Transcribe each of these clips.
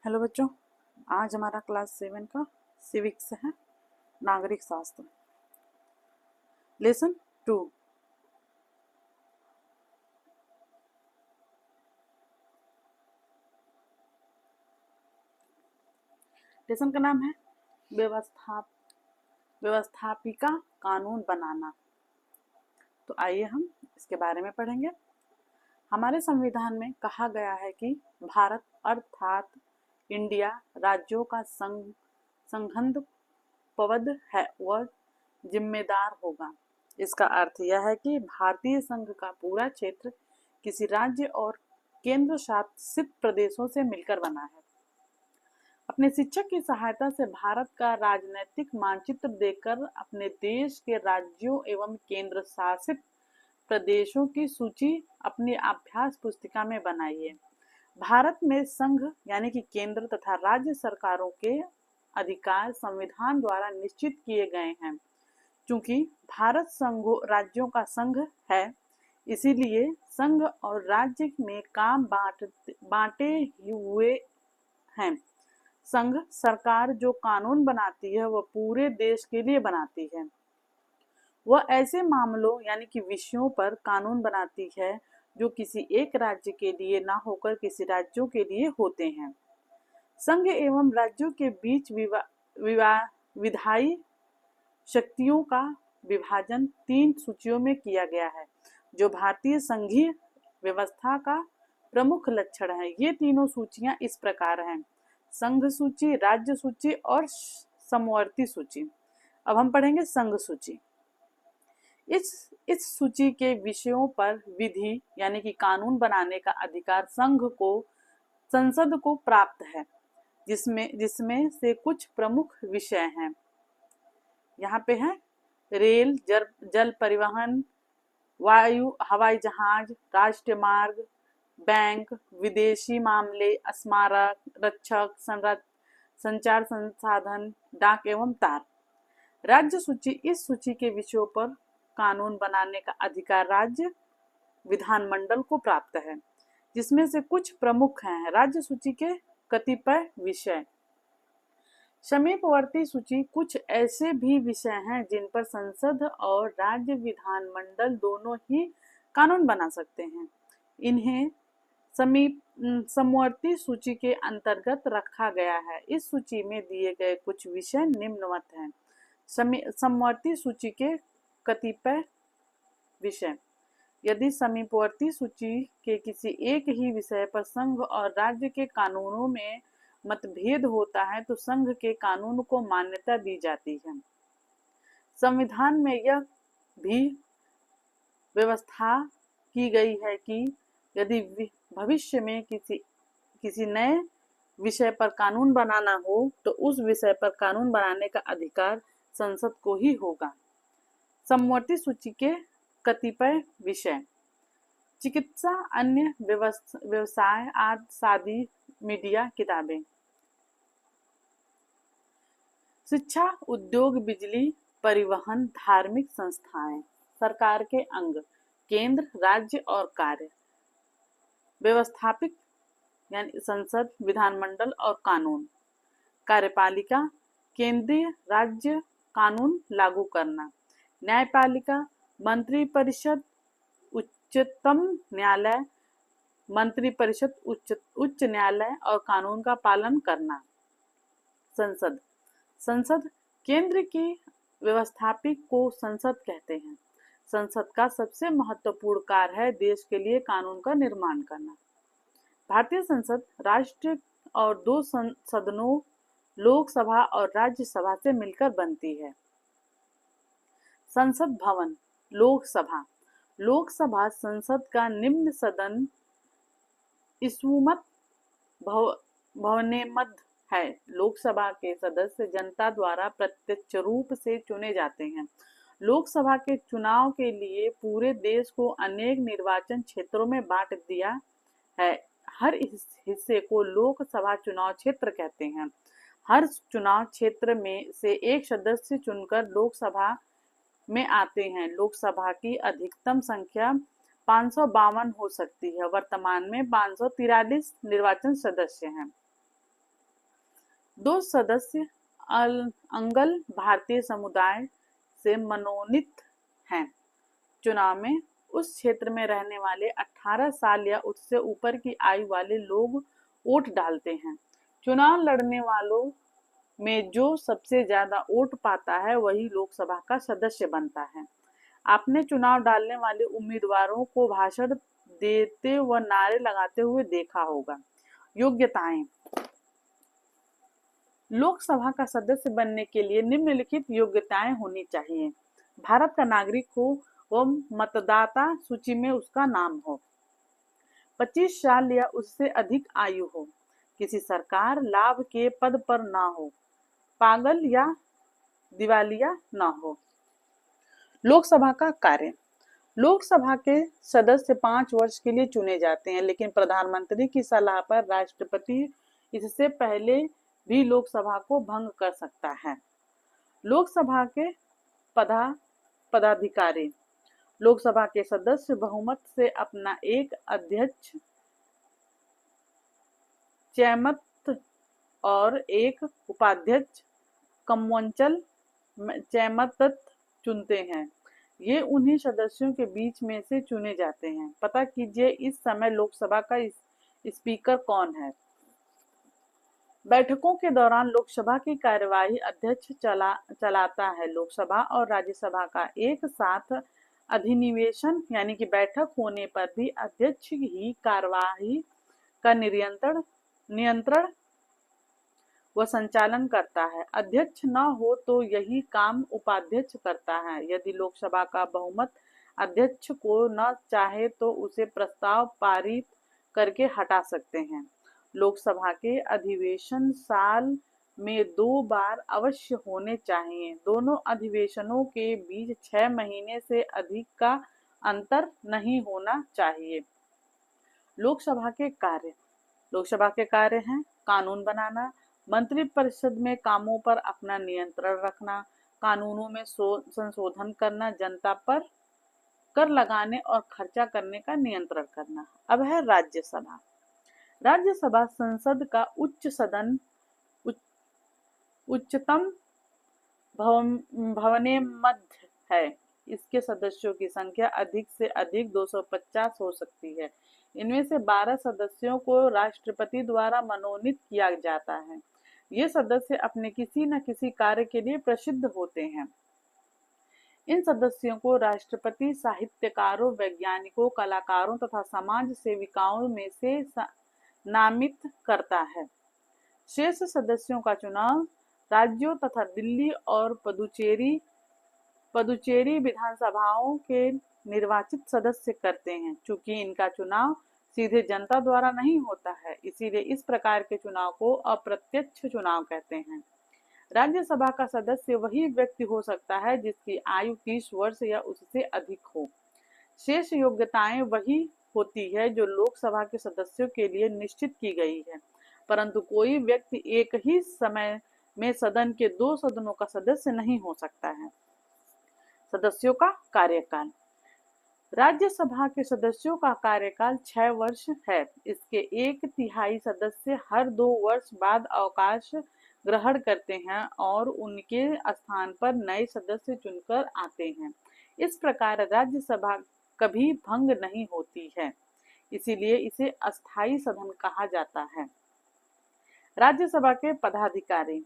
Hello बच्चों, आज हमारा क्लास 7 का सिविक्स है, नागरिक शास्त्र, लेसन 2। लेसन का नाम है व्यवस्थापिका कानून बनाना। तो आइए हम इसके बारे में पढ़ेंगे। हमारे संविधान में कहा गया है कि भारत अर्थात इंडिया राज्यों का संघ पवद है वह जिम्मेदार होगा। इसका अर्थ यह है कि भारतीय संघ का पूरा क्षेत्र किसी राज्य और केंद्र शासित प्रदेशों से मिलकर बना है। अपने शिक्षक की सहायता से भारत का राजनीतिक मानचित्र देकर अपने देश के राज्यों एवं केंद्र शासित प्रदेशों की सूची अपनी अभ्यास पुस्तिका में बनाइए। भारत में संघ यानी कि केंद्र तथा राज्य सरकारों के अधिकार संविधान द्वारा निश्चित किए गए हैं। चूंकि भारत राज्यों का संघ है, इसीलिए संघ और राज्य में काम बांटे हुए हैं। संघ सरकार जो कानून बनाती है वह पूरे देश के लिए बनाती है। वह ऐसे मामलों यानी कि विषयों पर कानून बनाती है जो किसी एक राज्य के लिए ना होकर किसी राज्यों के लिए होते हैं। संघ एवं राज्यों के बीच विधायी शक्तियों का विभाजन 3 सूचियों में किया गया है, जो भारतीय संघीय व्यवस्था का प्रमुख लक्षण है। ये तीनों सूचियां इस प्रकार हैं: संघ सूची, राज्य सूची और समवर्ती सूची। अब हम पढ़ेंगे संघ सूची। इस सूची के विषयों पर विधि यानी कि कानून बनाने का अधिकार संसद को प्राप्त है, जिसमें से कुछ प्रमुख विषय हैं। यहाँ पे है रेल, जल परिवहन, वायु हवाई जहाज, राष्ट्रीय मार्ग, बैंक, विदेशी मामले, स्मारक, रक्षक, संचार संसाधन, डाक एवं तार। राज्य सूची इस सूची के विषयों पर कानून बनाने का अधिकार राज्य विधानमंडल को प्राप्त है, जिसमें से कुछ प्रमुख हैं। राज्य सूची के कतिपय विषय। समीपवर्ती सूची कुछ ऐसे भी विषय हैं जिन पर संसद और राज्य विधानमंडल दोनों ही कानून बना सकते हैं। इन्हें समवर्ती सूची के अंतर्गत रखा गया है। इस सूची में दिए गए कुछ विषय निम्नवत हैं। समवर्ती सूची के कतिपय विषय। यदि समीपवर्ती सूची के किसी एक ही विषय पर संघ और राज्य के कानूनों में मतभेद होता है तो संघ के कानून को मान्यता दी जाती है। संविधान में यह भी व्यवस्था की गई है कि यदि भविष्य में किसी नए विषय पर कानून बनाना हो तो उस विषय पर कानून बनाने का अधिकार संसद को ही होगा। समवर्ती सूची के कतिपय विषय। चिकित्सा, अन्य व्यवसाय आदि, मीडिया, किताबें। शिक्षा, उद्योग, बिजली, परिवहन, धार्मिक संस्थाएं। सरकार के अंग, केंद्र, राज्य और कार्य। व्यवस्थापिक यानी संसद, विधानमंडल और कानून। कार्यपालिका, केंद्रीय राज्य कानून लागू करना। न्यायपालिका, मंत्रिपरिषद, उच्चतम न्यायालय, मंत्रिपरिषद, उच्च न्यायालय और कानून का पालन करना। संसद केंद्र की व्यवस्थापिक को संसद कहते हैं। संसद का सबसे महत्वपूर्ण कार्य है देश के लिए कानून का निर्माण करना। भारतीय संसद राष्ट्र और 2 सदनों लोकसभा और राज्यसभा से मिलकर बनती है। संसद भवन, लोकसभा संसद का निम्न सदन इस्वुमत भवनेमध है। लोकसभा के सदस्य जनता द्वारा प्रत्यक्ष रूप से चुने जाते हैं। लोकसभा के चुनाव के लिए पूरे देश को अनेक निर्वाचन क्षेत्रों में बांट दिया है। हर हिस्से को लोकसभा चुनाव क्षेत्र कहते हैं। हर चुनाव क्षेत्र में से एक सदस्य चुनकर लोकसभा में आते हैं। लोकसभा की अधिकतम संख्या 552 हो सकती है। वर्तमान में 543 निर्वाचन सदस्य हैं। दो सदस्य अंगल भारतीय समुदाय से मनोनीत हैं। चुनाव में उस क्षेत्र में रहने वाले 18 साल या उससे ऊपर की आयु वाले लोग वोट डालते हैं। चुनाव लड़ने वालों में जो सबसे ज्यादा वोट पाता है वही लोकसभा का सदस्य बनता है। आपने चुनाव डालने वाले उम्मीदवारों को भाषण देते व नारे लगाते हुए देखा होगा। योग्यताएं। लोकसभा का सदस्य बनने के लिए निम्नलिखित योग्यताएं होनी चाहिए। भारत का नागरिक हो व मतदाता सूची में उसका नाम हो। 25 साल या उससे अधिक आयु हो। किसी सरकार लाभ के पद पर ना हो। पागल या दिवालिया ना हो। लोकसभा का कार्य। लोकसभा के सदस्य 5 वर्ष के लिए चुने जाते हैं, लेकिन प्रधानमंत्री की सलाह पर राष्ट्रपति इससे पहले भी लोकसभा को भंग कर सकता है। लोकसभा के पदाधिकारी। लोकसभा के सदस्य बहुमत से अपना एक अध्यक्ष, चयमत और एक उपाध्यक्ष कमवंचल चयमतत चुनते हैं। ये उन्हीं सदस्यों के बीच में से चुने जाते हैं। पता कीजिए इस समय लोकसभा का स्पीकर कौन है। बैठकों के दौरान लोकसभा की कार्यवाही अध्यक्ष चलाता है। लोकसभा और राज्यसभा का एक साथ अधिनिवेशन यानी कि बैठक होने पर भी अध्यक्ष ही कार्यवाही का नियंत्रण व संचालन करता है। अध्यक्ष न हो तो यही काम उपाध्यक्ष करता है। यदि लोकसभा का बहुमत अध्यक्ष को न चाहे तो उसे प्रस्ताव पारित करके हटा सकते हैं। लोकसभा के अधिवेशन साल में 2 बार अवश्य होने चाहिए। दोनों अधिवेशनों के बीच 6 महीने से अधिक का अंतर नहीं होना चाहिए। लोकसभा के कार्य। लोकसभा के कार्य हैं कानून बनाना, मंत्रिपरिषद में कामों पर अपना नियंत्रण रखना, कानूनों में संशोधन करना, जनता पर कर लगाने और खर्चा करने का नियंत्रण करना। अब है राज्यसभा। राज्यसभा संसद का उच्च सदन उच्चतम भवने मध्य है। इसके सदस्यों की संख्या अधिक से अधिक 250 हो सकती है। इनमें से 12 सदस्यों को राष्ट्रपति द्वारा मनोनीत किया जाता है। ये सदस्य अपने किसी न किसी कार्य के लिए प्रसिद्ध होते हैं। इन सदस्यों को राष्ट्रपति साहित्यकारों, वैज्ञानिकों, कलाकारों तथा समाज सेविकाओं में से नामित करता है। शेष सदस्यों का चुनाव राज्यों तथा दिल्ली और पुदुचेरी विधानसभाओं के निर्वाचित सदस्य करते हैं। चूंकि इनका चुनाव सीधे जनता द्वारा नहीं होता है, इसीलिए इस प्रकार के चुनाव को अप्रत्यक्ष चुनाव कहते हैं। राज्यसभा का सदस्य वही व्यक्ति हो सकता है जिसकी आयु 30 वर्ष या उससे अधिक हो। शेष योग्यताएं वही होती है जो लोकसभा के सदस्यों के लिए निश्चित की गई है, परंतु कोई व्यक्ति एक ही समय में सदन के 2 सदनों का सदस्य नहीं हो सकता है। सदस्यों का कार्यकाल। राज्यसभा के सदस्यों का कार्यकाल 6 वर्ष है। इसके 1/3 सदस्य हर 2 वर्ष बाद अवकाश ग्रहण करते हैं और उनके स्थान पर नए सदस्य चुनकर आते हैं। इस प्रकार राज्यसभा कभी भंग नहीं होती है, इसीलिए इसे अस्थायी सदन कहा जाता है। राज्यसभा के पदाधिकारी।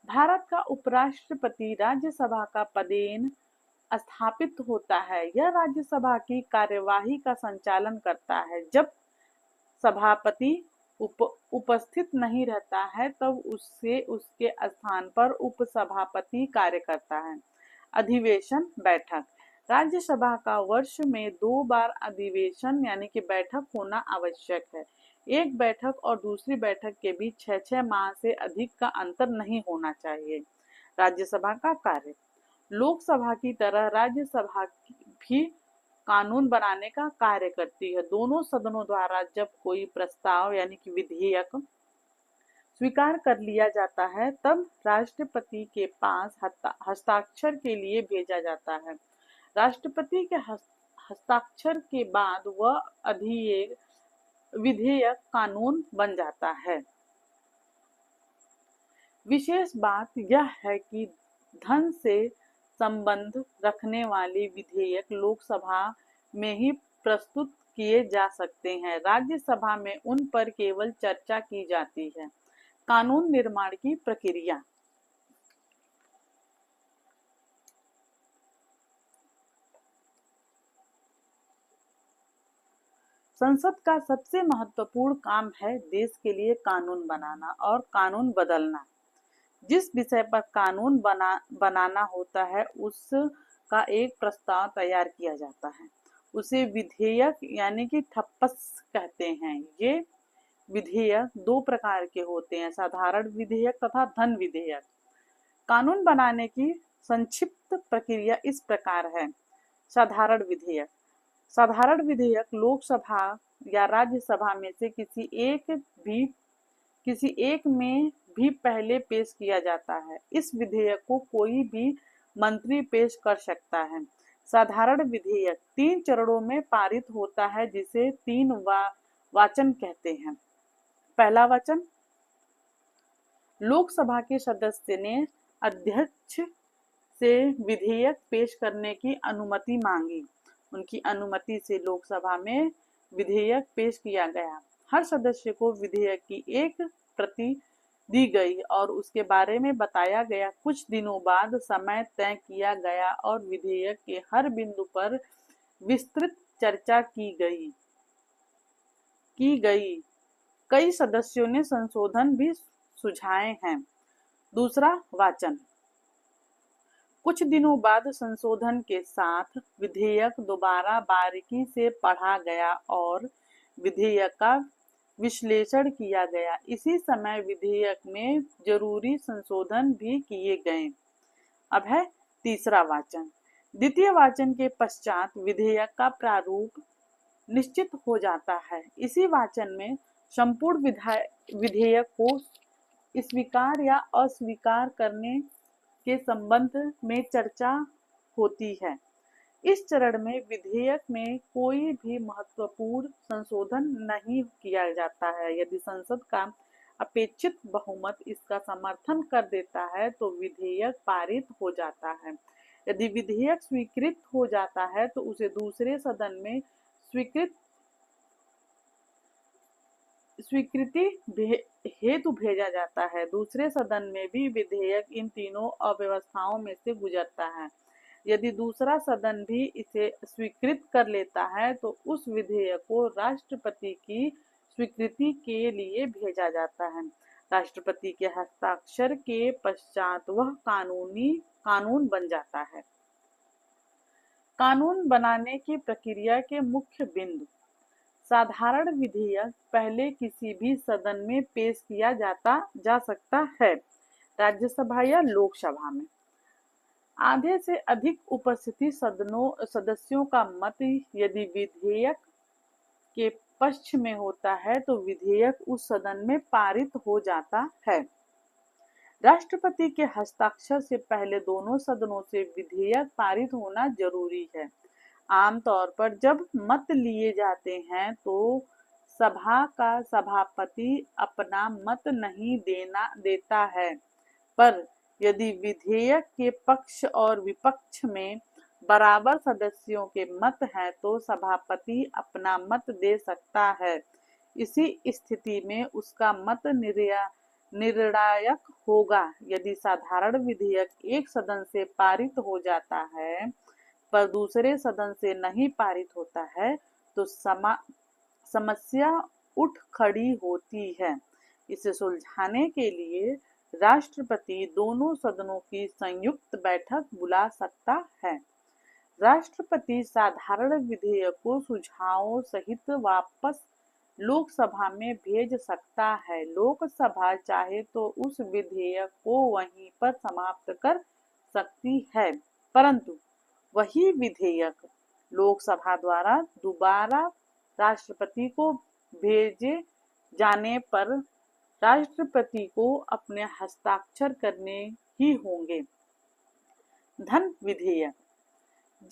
भारत का उपराष्ट्रपति राज्यसभा का पदेन स्थापित होता है। यह राज्यसभा की कार्यवाही का संचालन करता है। जब सभापति उपस्थित नहीं रहता है तब उससे उसके स्थान पर उपसभापति कार्य करता है। अधिवेशन बैठक। राज्यसभा का वर्ष में 2 बार अधिवेशन यानी कि बैठक होना आवश्यक है। एक बैठक और दूसरी बैठक के बीच 6 माह से अधिक का अंतर नहीं होना चाहिए। राज्यसभा का कार्य। लोकसभा की तरह राज्यसभा भी कानून बनाने का कार्य करती है। दोनों सदनों द्वारा जब कोई प्रस्ताव यानी कि विधेयक स्वीकार कर लिया जाता है तब राष्ट्रपति के पास हस्ताक्षर के लिए भेजा जाता है। राष्ट्रपति के हस्ताक्षर के बाद वह विधेयक कानून बन जाता है। विशेष बात यह है कि धन से संबंध रखने वाले विधेयक लोकसभा में ही प्रस्तुत किए जा सकते हैं। राज्यसभा में उन पर केवल चर्चा की जाती है। कानून निर्माण की प्रक्रिया। संसद का सबसे महत्वपूर्ण काम है देश के लिए कानून बनाना और कानून बदलना। जिस विषय पर कानून बनाना होता है उसका एक प्रस्ताव तैयार किया जाता है, उसे विधेयक यानी कि ठप्पस कहते हैं। ये विधेयक दो प्रकार के होते हैं, साधारण विधेयक तथा धन विधेयक। कानून बनाने की संक्षिप्त प्रक्रिया इस प्रकार है। साधारण विधेयक। साधारण विधेयक लोकसभा या राज्यसभा में से किसी एक में भी पहले पेश किया जाता है। इस विधेयक को कोई भी मंत्री पेश कर सकता है। साधारण विधेयक 3 चरणों में पारित होता है, जिसे 3 वाचन कहते हैं। पहला वाचन। लोकसभा के सदस्य ने अध्यक्ष से विधेयक पेश करने की अनुमति मांगी। उनकी अनुमति से लोकसभा में विधेयक पेश किया गया। हर सदस्य को विधेयक की एक प्रति दी गई और उसके बारे में बताया गया। कुछ दिनों बाद समय तय किया गया और विधेयक के हर बिंदु पर विस्तृत चर्चा की गई। कई सदस्यों ने संशोधन भी सुझाए हैं। दूसरा वाचन। कुछ दिनों बाद संशोधन के साथ विधेयक दोबारा बारीकी से पढ़ा गया और विधेयक का विश्लेषण किया गया। इसी समय विधेयक में जरूरी संशोधन भी किए गए। अब है तीसरा वाचन। द्वितीय वाचन के पश्चात विधेयक का प्रारूप निश्चित हो जाता है। इसी वाचन में संपूर्ण विधेयक को स्वीकार या अस्वीकार करने के संबंध में चर्चा होती है। इस चरण में विधेयक में कोई भी महत्वपूर्ण संशोधन नहीं किया जाता है। यदि संसद का अपेक्षित बहुमत इसका समर्थन कर देता है तो विधेयक पारित हो जाता है। यदि विधेयक स्वीकृत हो जाता है तो उसे दूसरे सदन में स्वीकृति हेतु भेजा जाता है। दूसरे सदन में भी विधेयक इन तीनों अव्यवस्थाओं में से गुजरता है। यदि दूसरा सदन भी इसे स्वीकृत कर लेता है तो उस विधेयक को राष्ट्रपति की स्वीकृति के लिए भेजा जाता है। राष्ट्रपति के हस्ताक्षर के पश्चात वह कानून बन जाता है। कानून बनाने की प्रक्रिया के मुख्य बिंदु। साधारण विधेयक पहले किसी भी सदन में पेश किया जा सकता है, राज्यसभा या लोकसभा में। आधे से अधिक उपस्थिति सदस्यों का मत यदि विधेयक के पक्ष में होता है तो विधेयक उस सदन में पारित हो जाता है। राष्ट्रपति के हस्ताक्षर से पहले दोनों सदनों से विधेयक पारित होना जरूरी है। आमतौर पर जब मत लिए जाते हैं तो सभा का सभापति अपना मत नहीं देता है, पर यदि विधेयक के पक्ष और विपक्ष में बराबर सदस्यों के मत हैं तो सभापति अपना मत दे सकता है। इसी स्थिति में उसका मत निर्णायक होगा। यदि साधारण विधेयक एक सदन से पारित हो जाता है पर दूसरे सदन से नहीं पारित होता है तो समस्या उठ खड़ी होती है। इसे सुलझाने के लिए राष्ट्रपति दोनों सदनों की संयुक्त बैठक बुला सकता है। राष्ट्रपति साधारण विधेयक को सुझावों सहित वापस लोकसभा में भेज सकता है। लोकसभा चाहे तो उस विधेयक को वहीं पर समाप्त कर सकती है, परंतु वही विधेयक लोकसभा द्वारा दोबारा राष्ट्रपति को भेजे जाने पर राष्ट्रपति को अपने हस्ताक्षर करने ही होंगे। धन विधेयक।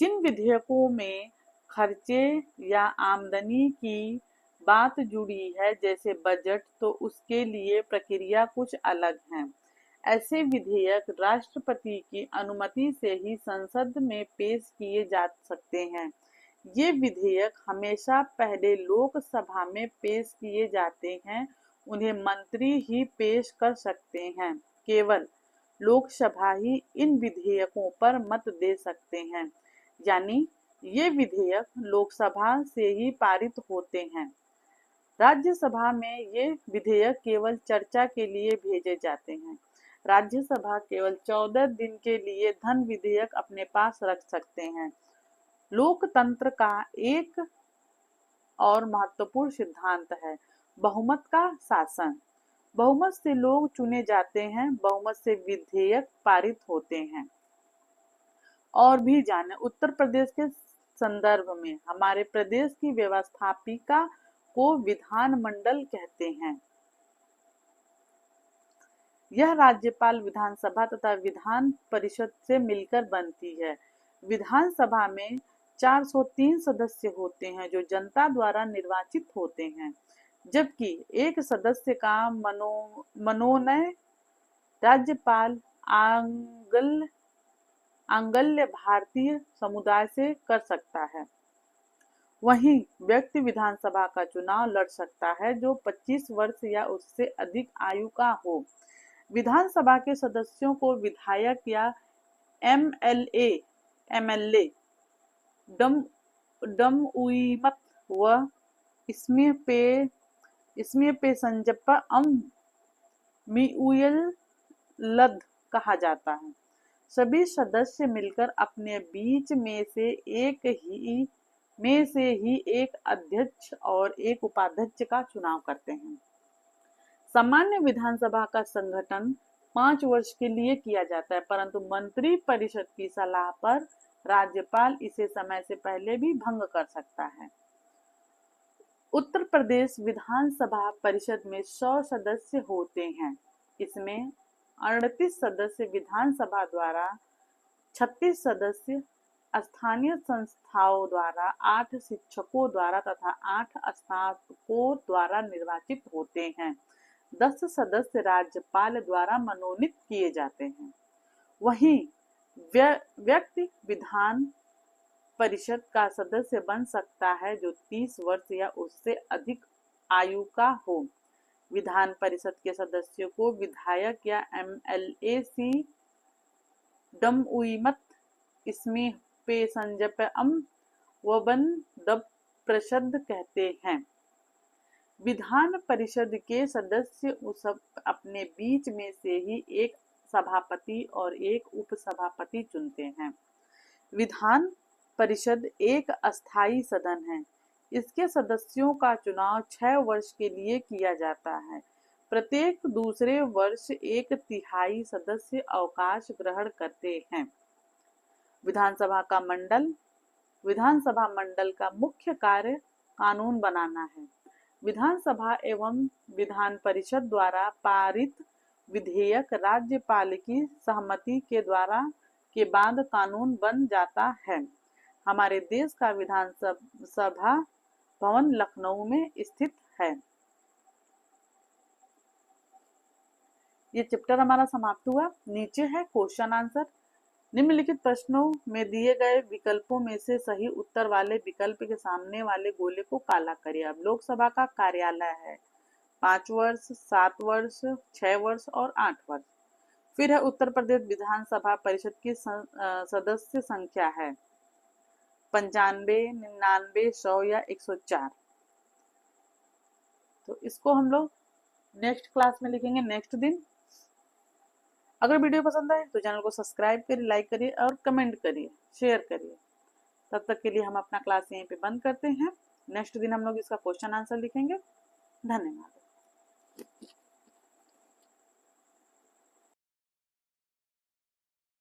जिन विधेयकों में खर्चे या आमदनी की बात जुड़ी है, जैसे बजट, तो उसके लिए प्रक्रिया कुछ अलग है। ऐसे विधेयक राष्ट्रपति की अनुमति से ही संसद में पेश किए जा सकते हैं। ये विधेयक हमेशा पहले लोकसभा में पेश किए जाते हैं, उन्हें मंत्री ही पेश कर सकते हैं। केवल लोकसभा ही इन विधेयकों पर मत दे सकते हैं, यानी ये विधेयक लोकसभा से ही पारित होते हैं। राज्यसभा में ये विधेयक केवल चर्चा के लिए भेजे जाते हैं। राज्यसभा केवल 14 दिन के लिए धन विधेयक अपने पास रख सकते हैं। लोकतंत्र का एक और महत्वपूर्ण सिद्धांत है बहुमत का शासन। बहुमत से लोग चुने जाते हैं, बहुमत से विधेयक पारित होते हैं। और भी जाने उत्तर प्रदेश के संदर्भ में हमारे प्रदेश की व्यवस्थापिका को विधानमंडल कहते हैं। यह राज्यपाल, विधानसभा तथा विधान परिषद से मिलकर बनती है। विधानसभा में 403 सदस्य होते हैं जो जनता द्वारा निर्वाचित होते हैं, जबकि एक सदस्य का मनोनयन राज्यपाल आंगल्य भारतीय समुदाय से कर सकता है। वहीं व्यक्ति विधानसभा का चुनाव लड़ सकता है जो 25 वर्ष या उससे अधिक आयु का हो। विधानसभा के सदस्यों को विधायक या एमएलए डमउईमत व इसमें पे संजप्पा मिउयलद कहा जाता है। सभी सदस्य मिलकर अपने बीच में से ही एक अध्यक्ष और एक उपाध्यक्ष का चुनाव करते हैं। सामान्य विधानसभा का संगठन 5 वर्ष के लिए किया जाता है, परंतु मंत्री परिषद की सलाह पर राज्यपाल इसे समय से पहले भी भंग कर सकता है। उत्तर प्रदेश विधानसभा परिषद में 100 सदस्य होते हैं। इसमें 38 सदस्य विधानसभा द्वारा, 36 सदस्य स्थानीय संस्थाओं द्वारा, 8 शिक्षकों द्वारा तथा 8 स्नातकों द्वारा निर्वाचित होते हैं। 10 सदस्य राज्यपाल द्वारा मनोनीत किए जाते हैं। वहीं व्यक्ति विधान परिषद का सदस्य बन सकता है जो 30 वर्ष या उससे अधिक आयु का हो। विधान परिषद के सदस्यों को विधायक या एमएलए सी डमउईमत इसमें पे संजप्पम वबन दब प्रसिद्ध कहते हैं। विधान परिषद के सदस्य अपने बीच में से ही एक सभापति और एक उपसभापति चुनते हैं। विधान परिषद एक अस्थायी सदन है। इसके सदस्यों का चुनाव 6 वर्ष के लिए किया जाता है। प्रत्येक दूसरे वर्ष 1/3 सदस्य अवकाश ग्रहण करते हैं। विधानसभा मंडल का मुख्य कार्य कानून बनाना है। विधानसभा एवं विधान परिषद द्वारा पारित विधेयक राज्यपाल की सहमति के बाद कानून बन जाता है। हमारे देश का विधानसभा भवन लखनऊ में स्थित है। ये चैप्टर हमारा समाप्त हुआ। नीचे है क्वेश्चन आंसर। निम्नलिखित प्रश्नों में दिए गए विकल्पों में से सही उत्तर वाले विकल्प के सामने वाले गोले को काला करिए। अब लोकसभा का कार्यालय है 5 वर्ष, 7 वर्ष, 6 वर्ष और 8 वर्ष। फिर है उत्तर प्रदेश विधानसभा परिषद की सदस्य संख्या है 95, 99, 100 या 104। तो इसको हम लोग नेक्स्ट क्लास में लिखेंगे, नेक्स्ट दिन। अगर वीडियो पसंद आए तो चैनल को सब्सक्राइब करिए, लाइक करिए और कमेंट करिए, शेयर करिए। तब तक के लिए हम अपना क्लास यहीं पे बंद करते हैं। नेक्स्ट दिन हम लोग इसका क्वेश्चन आंसर लिखेंगे। धन्यवाद।